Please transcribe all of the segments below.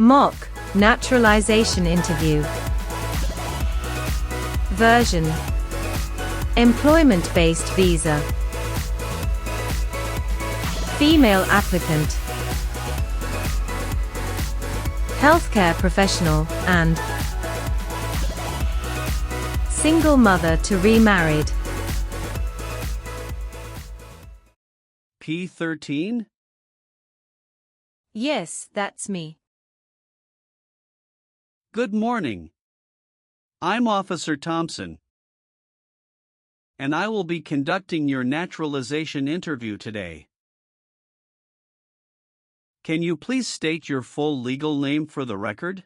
Mock Naturalization Interview. Version: Employment-based visa. Female applicant. Healthcare professional and single mother to remarried. P13? Yes, that's me. Good morning. I'm Officer Thompson, and I will be conducting your naturalization interview today. Can you please state your full legal name for the record?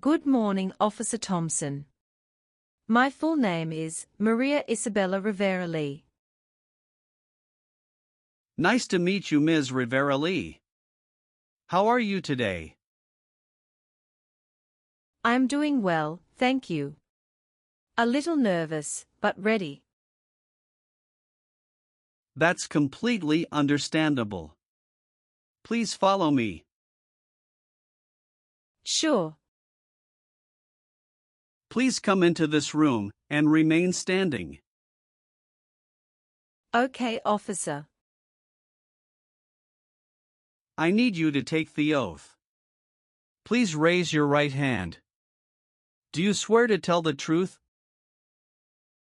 Good morning, Officer Thompson. My full name is Maria Isabella Rivera Lee. Nice to meet you, Ms. Rivera Lee. How are you today? I'm doing well, thank you. A little nervous, but ready. That's completely understandable. Please follow me. Sure. Please come into this room and remain standing. Okay, officer. I need you to take the oath. Please raise your right hand. Do you swear to tell the truth,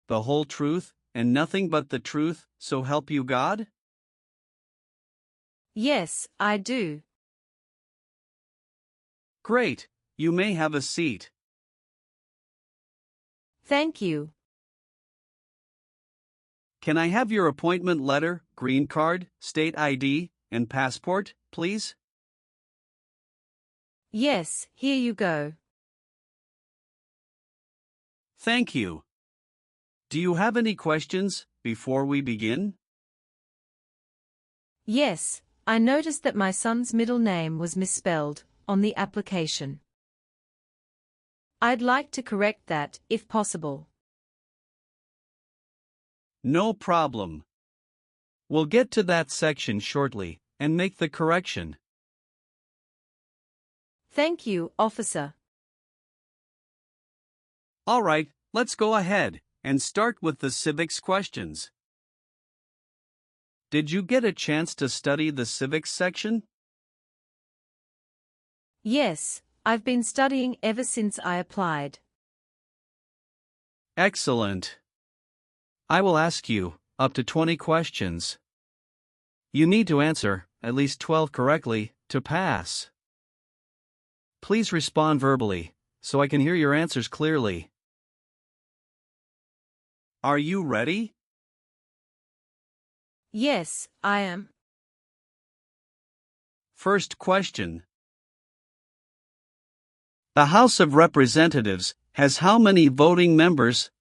the whole truth, and nothing but the truth, so help you God? Yes, I do. Great, you may have a seat. Thank you. Can I have your appointment letter, green card, state ID, and passport, please? Yes, here you go. Thank you. Do you have any questions before we begin? Yes, I noticed that my son's middle name was misspelled on the application. I'd like to correct that, if possible. No problem. We'll get to that section shortly and make the correction. Thank you, officer. All right, let's go ahead and start with the civics questions. Did you get a chance to study the civics section? Yes, I've been studying ever since I applied. Excellent. I will ask you up to 20 questions. You need to answer at least 12 correctly to pass. Please respond verbally so I can hear your answers clearly. Are you ready? Yes, I am. First question. The House of Representatives has how many voting members?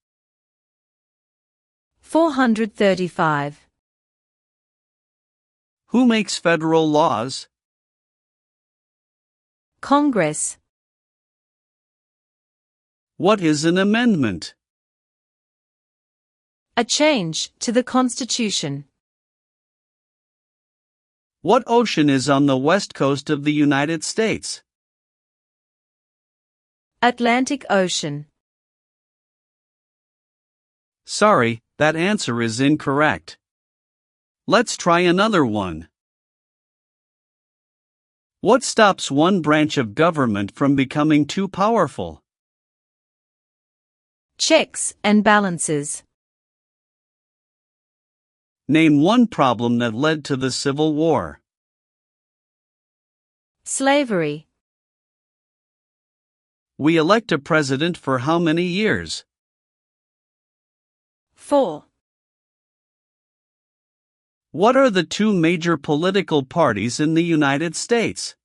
435. Who makes federal laws? Congress. What is an amendment? A change to the Constitution. What ocean is on the west coast of the United States? Atlantic Ocean. Sorry, that answer is incorrect. Let's try another one. What stops one branch of government from becoming too powerful? Checks and balances. Name one problem that led to the Civil War. Slavery. We elect a president for how many years? 4. What are the two major political parties in the United States?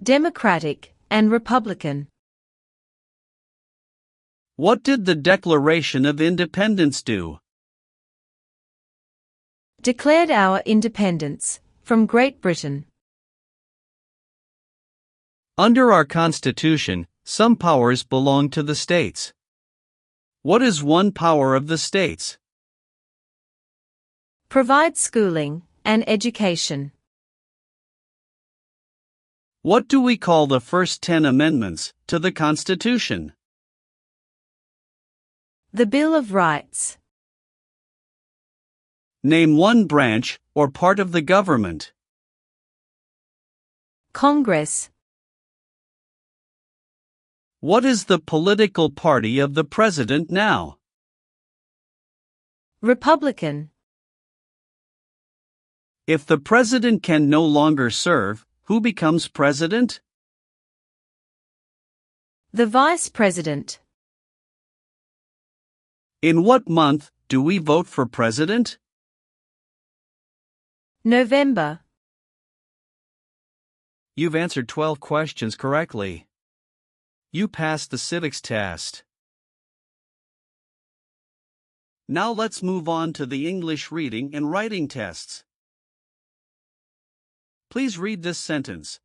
Democratic and Republican. What did the Declaration of Independence do? Declared our independence from Great Britain. Under our Constitution, some powers belong to the states. What is one power of the states? Provide schooling and education. What do we call the first 10 amendments to the Constitution? The Bill of Rights. Name one branch or part of the government. Congress. What is the political party of the president now? Republican. If the president can no longer serve, who becomes president? The Vice President. In what month do we vote for president? November. You've answered 12 questions correctly. You passed the civics test. Now let's move on to the English reading and writing tests. Please read this sentence.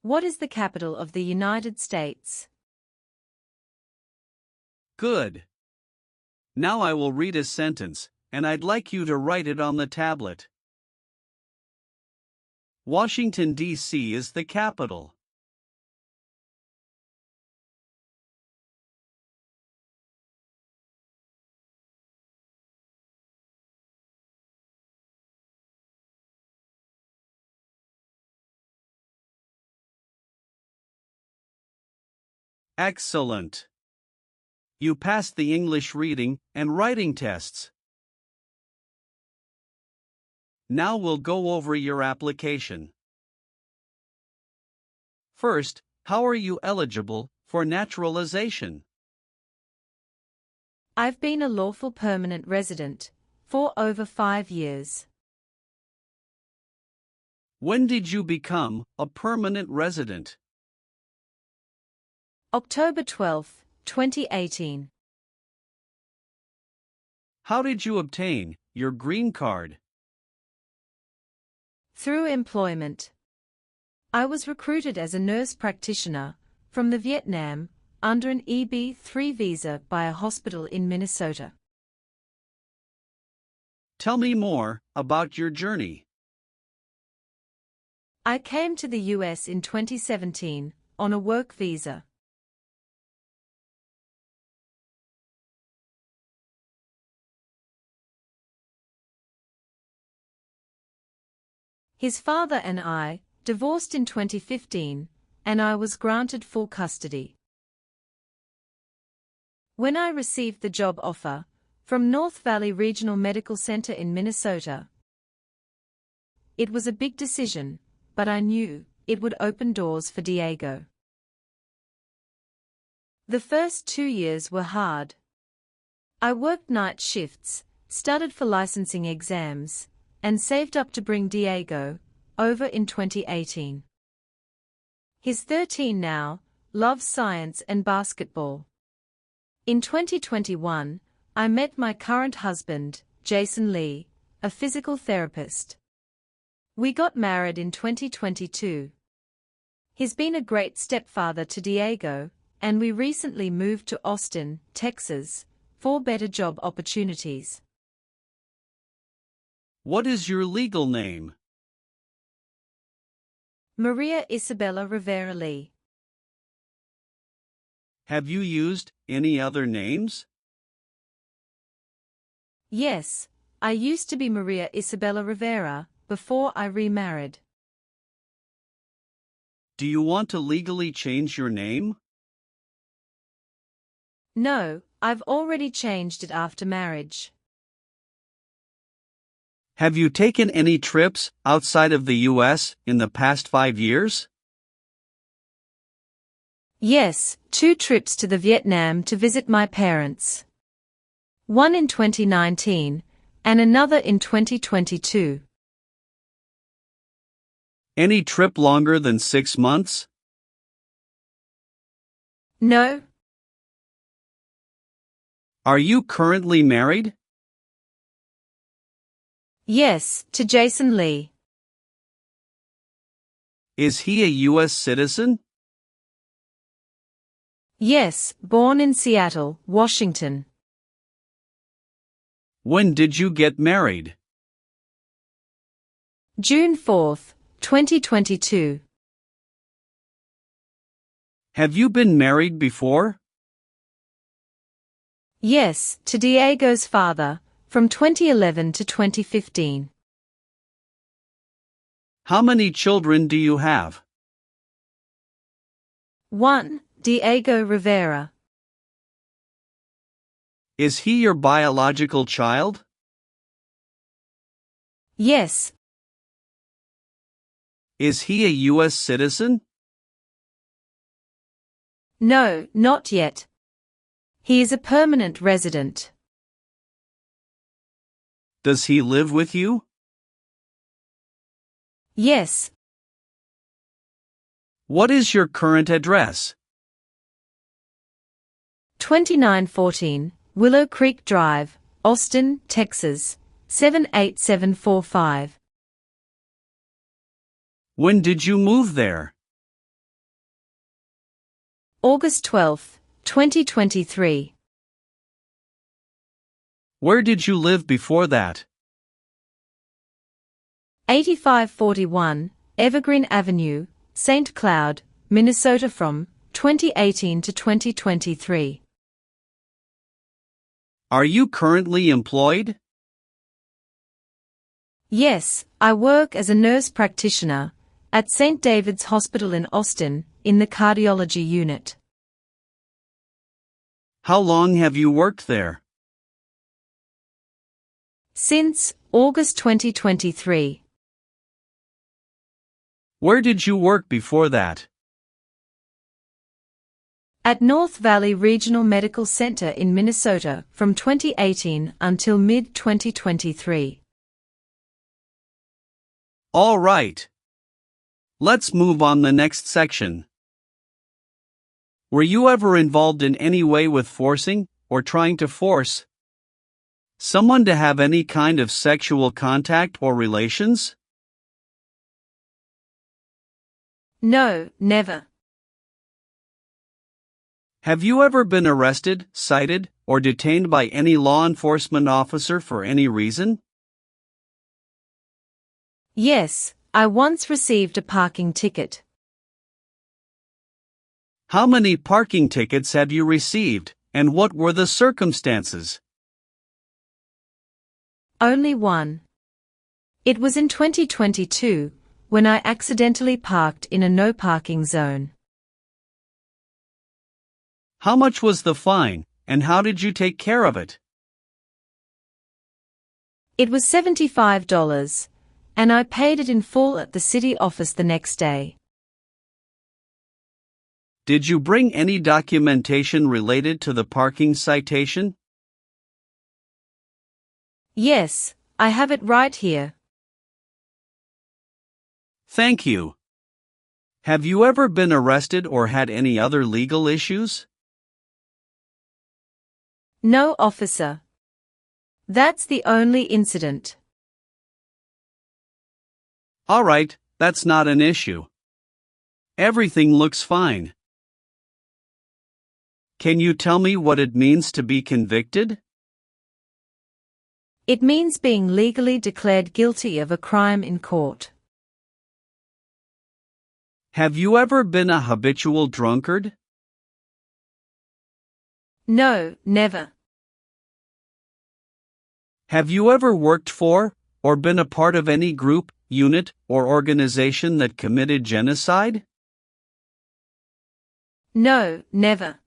What is the capital of the United States? Good. Now I will read a sentence, and I'd like you to write it on the tablet. Washington, D.C. is the capital. Excellent. You passed the English reading and writing tests. Now we'll go over your application. First, how are you eligible for naturalization? I've been a lawful permanent resident for over 5 years. When did you become a permanent resident? October 12, 2018. How did you obtain your green card? Through employment. I was recruited as a nurse practitioner from the Vietnam under an EB-3 visa by a hospital in Minnesota. Tell me more about your journey. I came to the US in 2017 on a work visa. His father and I divorced in 2015, and I was granted full custody. When I received the job offer from North Valley Regional Medical Center in Minnesota, it was a big decision, but I knew it would open doors for Diego. The first 2 years were hard. I worked night shifts, studied for licensing exams, and saved up to bring Diego over in 2018. He's 13 now, loves science and basketball. In 2021, I met my current husband, Jason Lee, a physical therapist. We got married in 2022. He's been a great stepfather to Diego, and we recently moved to Austin, Texas, for better job opportunities. What is your legal name? Maria Isabella Rivera Lee. Have you used any other names? Yes, I used to be Maria Isabella Rivera before I remarried. Do you want to legally change your name? No, I've already changed it after marriage. Have you taken any trips outside of the U.S. in the past 5 years? Yes, 2 trips to the Vietnam to visit my parents. One in 2019, and another in 2022. Any trip longer than 6 months? No. Are you currently married? Yes, to Jason Lee. Is he a U.S. citizen? Yes, born in Seattle, Washington. When did you get married? June 4th, 2022. Have you been married before? Yes, to Diego's father, from 2011 to 2015. How many children do you have? 1. Diego Rivera. Is he your biological child? Yes. Is he a US citizen? No, not yet. He is a permanent resident. Does he live with you? Yes. What is your current address? 2914 Willow Creek Drive, Austin, Texas, 78745. When did you move there? August 12, 2023. Where did you live before that? 8541 Evergreen Avenue, St. Cloud, Minnesota from 2018 to 2023. Are you currently employed? Yes, I work as a nurse practitioner at St. David's Hospital in Austin, in the cardiology unit. How long have you worked there? Since August 2023. Where did you work before that? At North Valley Regional Medical Center in Minnesota from 2018 until mid-2023. All right. Let's move on the next section. Were you ever involved in any way with forcing, or trying to force, someone to have any kind of sexual contact or relations? No, never. Have you ever been arrested, cited, or detained by any law enforcement officer for any reason? Yes, I once received a parking ticket. How many parking tickets have you received, and what were the circumstances? Only one. It was in 2022, when I accidentally parked in a no parking zone. How much was the fine, and how did you take care of it? It was $75, and I paid it in full at the city office the next day. Did you bring any documentation related to the parking citation? Yes, I have it right here. Thank you. Have you ever been arrested or had any other legal issues? No, officer. That's the only incident. All right, that's not an issue. Everything looks fine. Can you tell me what it means to be convicted? It means being legally declared guilty of a crime in court. Have you ever been a habitual drunkard? No, never. Have you ever worked for, or been a part of any group, unit, or organization that committed genocide? No, never.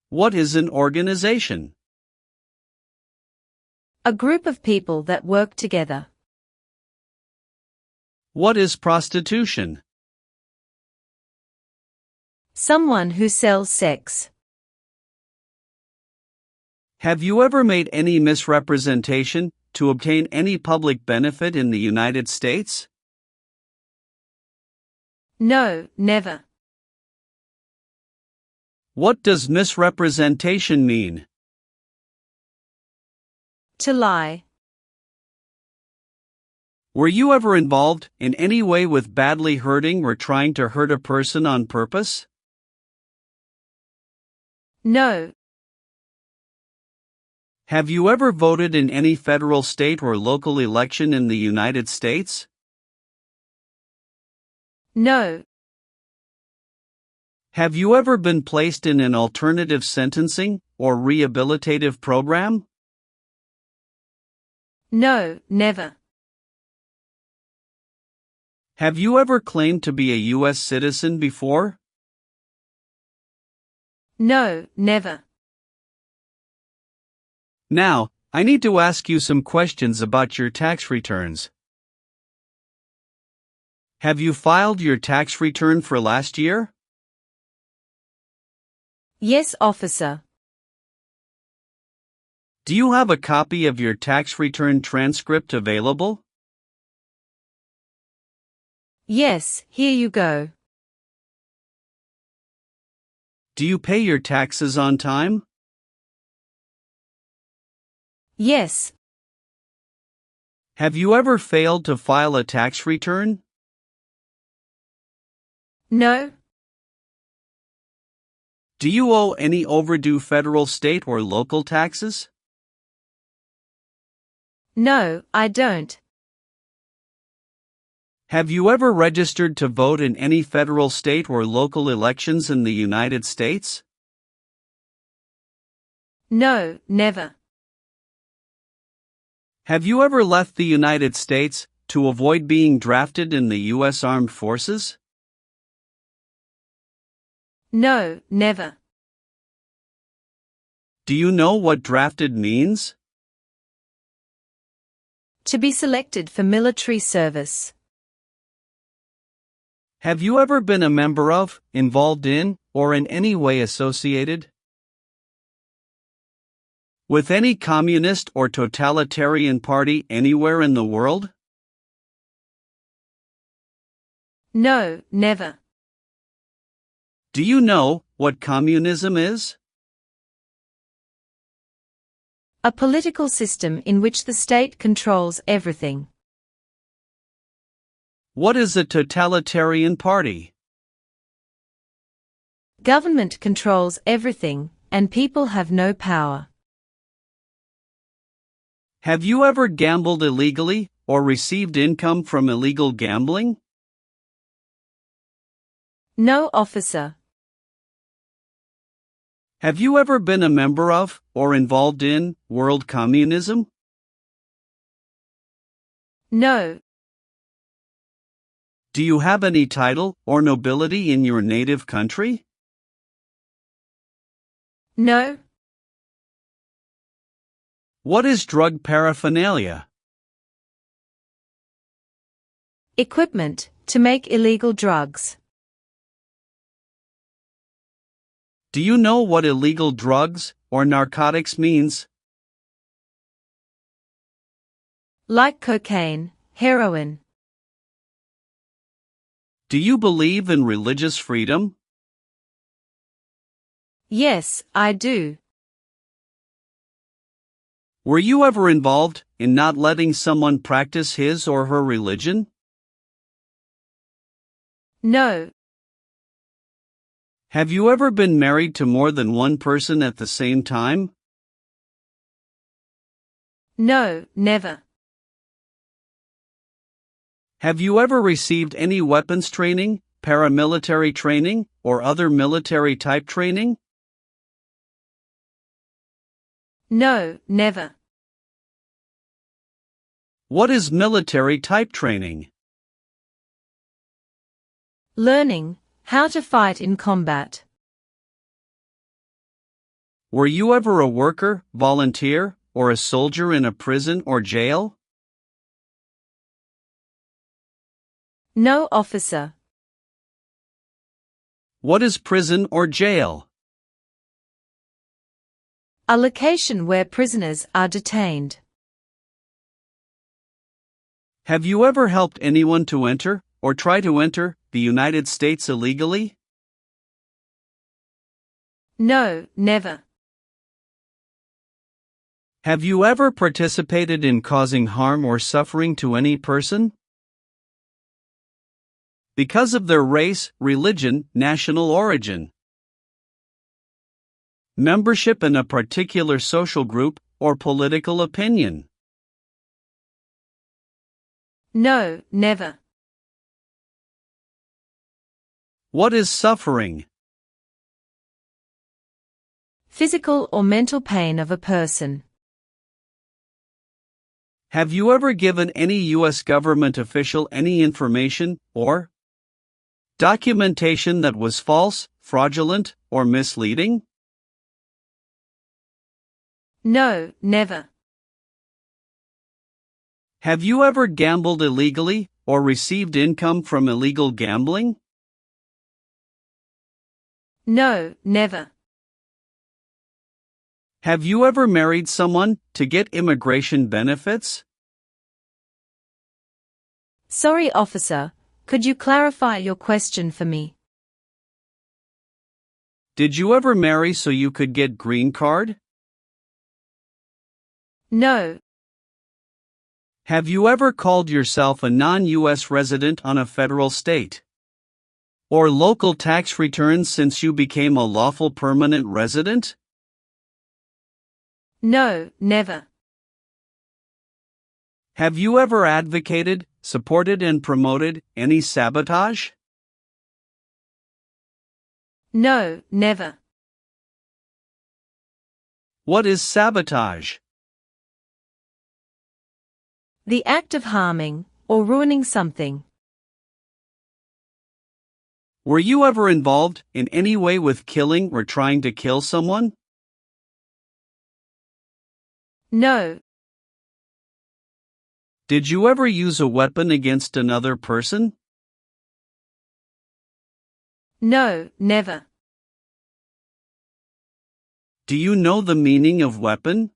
What is an organization? A group of people that work together. What is prostitution? Someone who sells sex. Have you ever made any misrepresentation to obtain any public benefit in the United States? No, never. What does misrepresentation mean? To lie. Were you ever involved in any way with badly hurting or trying to hurt a person on purpose? No. Have you ever voted in any federal, state, or local election in the United States? No. Have you ever been placed in an alternative sentencing or rehabilitative program? No, never. Have you ever claimed to be a U.S. citizen before? No, never. Now, I need to ask you some questions about your tax returns. Have you filed your tax return for last year? Yes, officer. Do you have a copy of your tax return transcript available? Yes, here you go. Do you pay your taxes on time? Yes. Have you ever failed to file a tax return? No. Do you owe any overdue federal, state, or local taxes? No, I don't. Have you ever registered to vote in any federal, state, or local elections in the United States? No, never. Have you ever left the United States to avoid being drafted in the U.S. Armed Forces? No, never. Do you know what drafted means? To be selected for military service. Have you ever been a member of, involved in, or in any way associated with any communist or totalitarian party anywhere in the world? No, never. Do you know what communism is? A political system in which the state controls everything. What is a totalitarian party? Government controls everything, and people have no power. Have you ever gambled illegally or received income from illegal gambling? No, officer. Have you ever been a member of, or involved in, world communism? No. Do you have any title or nobility in your native country? No. What is drug paraphernalia? Equipment to make illegal drugs. Do you know what illegal drugs or narcotics means? Like cocaine, heroin. Do you believe in religious freedom? Yes, I do. Were you ever involved in not letting someone practice his or her religion? No. Have you ever been married to more than one person at the same time? No, never. Have you ever received any weapons training, paramilitary training, or other military type training? No, never. What is military type training? Learning how to fight in combat. Were you ever a worker, volunteer, or a soldier in a prison or jail? No, officer. What is prison or jail? A location where prisoners are detained. Have you ever helped anyone to enter, or try to enter, the United States illegally? No, never. Have you ever participated in causing harm or suffering to any person because of their race, religion, national origin, membership in a particular social group, or political opinion? No, never. What is suffering? Physical or mental pain of a person. Have you ever given any U.S. government official any information or documentation that was false, fraudulent, or misleading? No, never. Have you ever gambled illegally or received income from illegal gambling? No, never. Have you ever married someone to get immigration benefits? Sorry, officer, could you clarify your question for me? Did you ever marry so you could get green card? No. Have you ever called yourself a non-U.S. resident on a federal, state, or local tax return since you became a lawful permanent resident? No, never. Have you ever advocated, supported and promoted any sabotage? No, never. What is sabotage? The act of harming or ruining something. Were you ever involved in any way with killing or trying to kill someone? No. Did you ever use a weapon against another person? No, never. Do you know the meaning of weapon?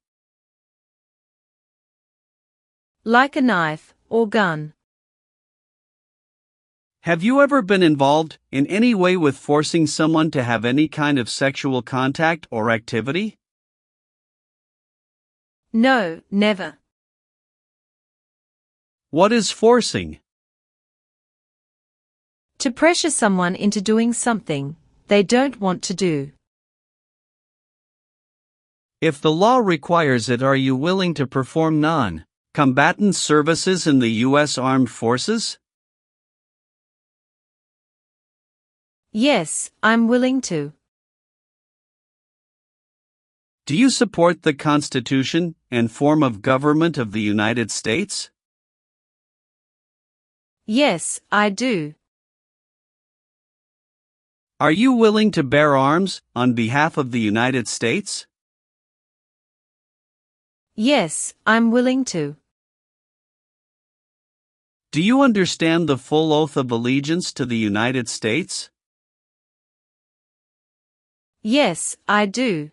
Like a knife or gun. Have you ever been involved in any way with forcing someone to have any kind of sexual contact or activity? No, never. What is forcing? To pressure someone into doing something they don't want to do. If the law requires it, are you willing to perform non-combatant services in the U.S. Armed Forces? Yes, I'm willing to. Do you support the Constitution and form of government of the United States? Yes, I do. Are you willing to bear arms on behalf of the United States? Yes, I'm willing to. Do you understand the full oath of allegiance to the United States? Yes, I do.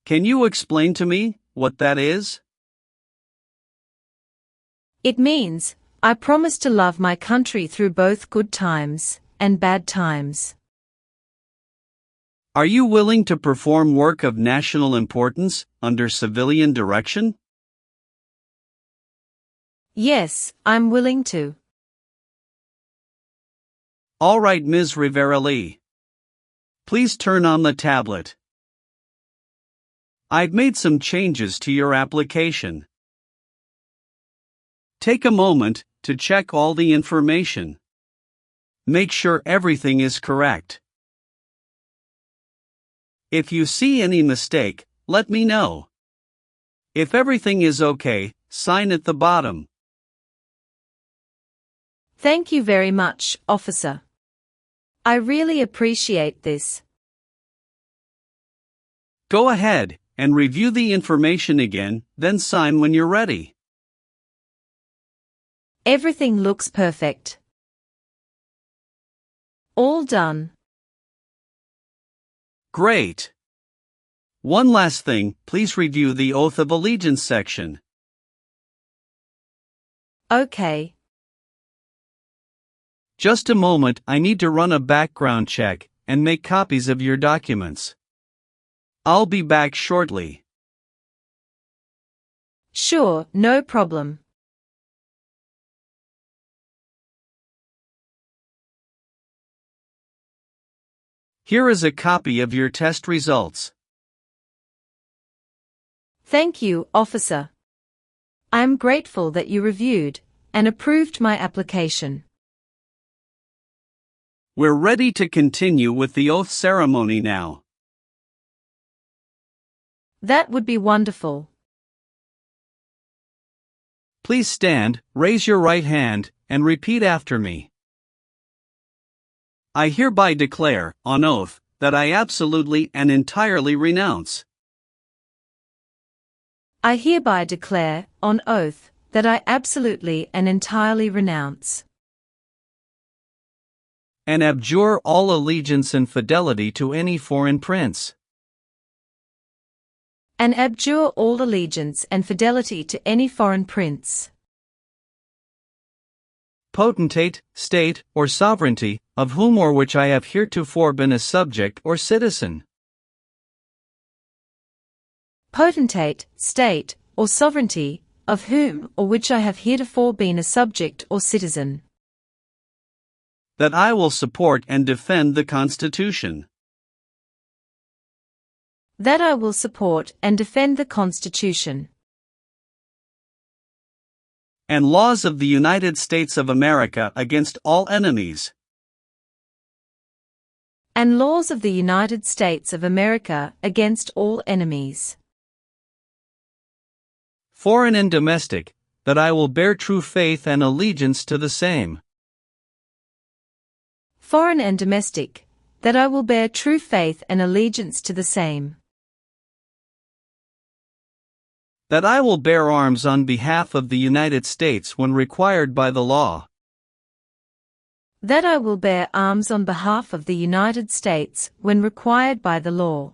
Can you explain to me what that is? It means, I promise to love my country through both good times and bad times. Are you willing to perform work of national importance under civilian direction? Yes, I'm willing to. All right, Ms. Rivera-Lee. Please turn on the tablet. I've made some changes to your application. Take a moment to check all the information. Make sure everything is correct. If you see any mistake, let me know. If everything is okay, sign at the bottom. Thank you very much, officer. I really appreciate this. Go ahead and review the information again, then sign when you're ready. Everything looks perfect. All done. Great. One last thing, please review the Oath of Allegiance section. Okay. Just a moment, I need to run a background check and make copies of your documents. I'll be back shortly. Sure, no problem. Here is a copy of your test results. Thank you, officer. I am grateful that you reviewed and approved my application. We're ready to continue with the oath ceremony now. That would be wonderful. Please stand, raise your right hand, and repeat after me. I hereby declare, on oath, that I absolutely and entirely renounce. I hereby declare, on oath, that I absolutely and entirely renounce and abjure all allegiance and fidelity to any foreign prince. and abjure all allegiance and fidelity to any foreign prince, potentate, state, or sovereignty, of whom or which I have heretofore been a subject or citizen. potentate, state, or sovereignty, of whom or which I have heretofore been a subject or citizen. That I will support and defend the Constitution. That I will support and defend the Constitution and laws of the United States of America against all enemies. and laws of the United States of America against all enemies, Foreign and domestic, that I will bear true faith and allegiance to the same. foreign and domestic, that I will bear true faith and allegiance to the same. That I will bear arms on behalf of the United States when required by the law. That I will bear arms on behalf of the United States when required by the law.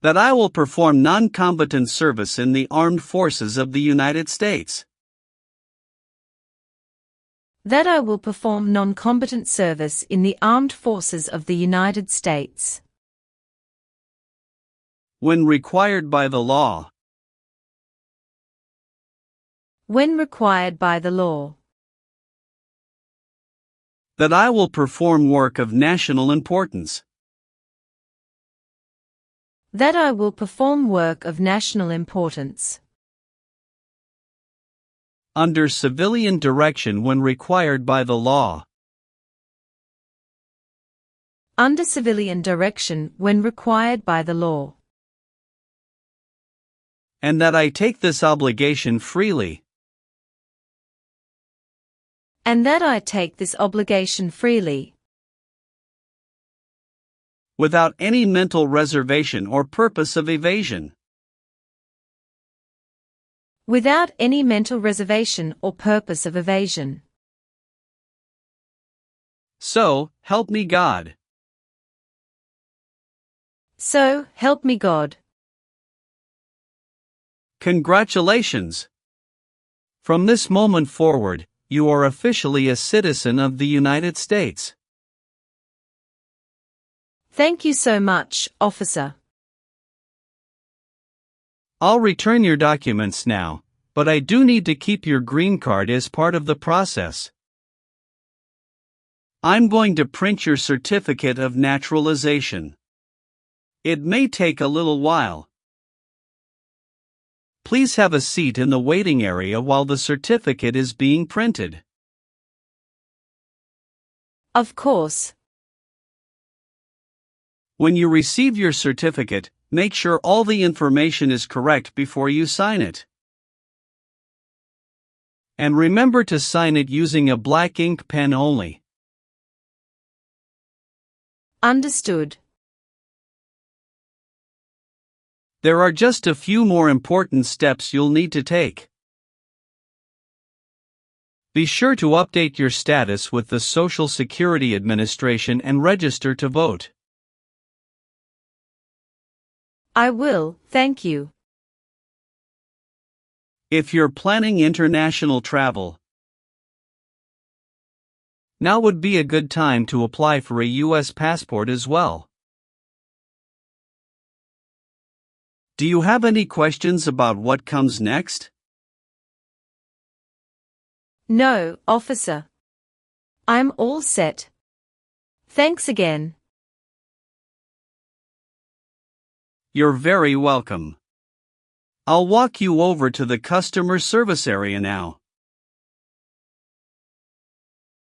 That I will perform non-combatant service in the armed forces of the United States. That I will perform non-combatant service in the armed forces of the United States when required by the law. when required by the law. That I will perform work of national importance. That I will perform work of national importance under civilian direction when required by the law. under civilian direction when required by the law. And that I take this obligation freely. And that I take this obligation freely, without any mental reservation or purpose of evasion. without any mental reservation or purpose of evasion. So, help me God. So, help me God. Congratulations! From this moment forward, you are officially a citizen of the United States. Thank you so much, officer. I'll return your documents now, but I do need to keep your green card as part of the process. I'm going to print your certificate of naturalization. It may take a little while. Please have a seat in the waiting area while the certificate is being printed. Of course. When you receive your certificate, make sure all the information is correct before you sign it. And remember to sign it using a black ink pen only. Understood. There are just a few more important steps you'll need to take. Be sure to update your status with the Social Security Administration and register to vote. I will, thank you. If you're planning international travel, now would be a good time to apply for a U.S. passport as well. Do you have any questions about what comes next? No, officer. I'm all set. Thanks again. You're very welcome. I'll walk you over to the customer service area now.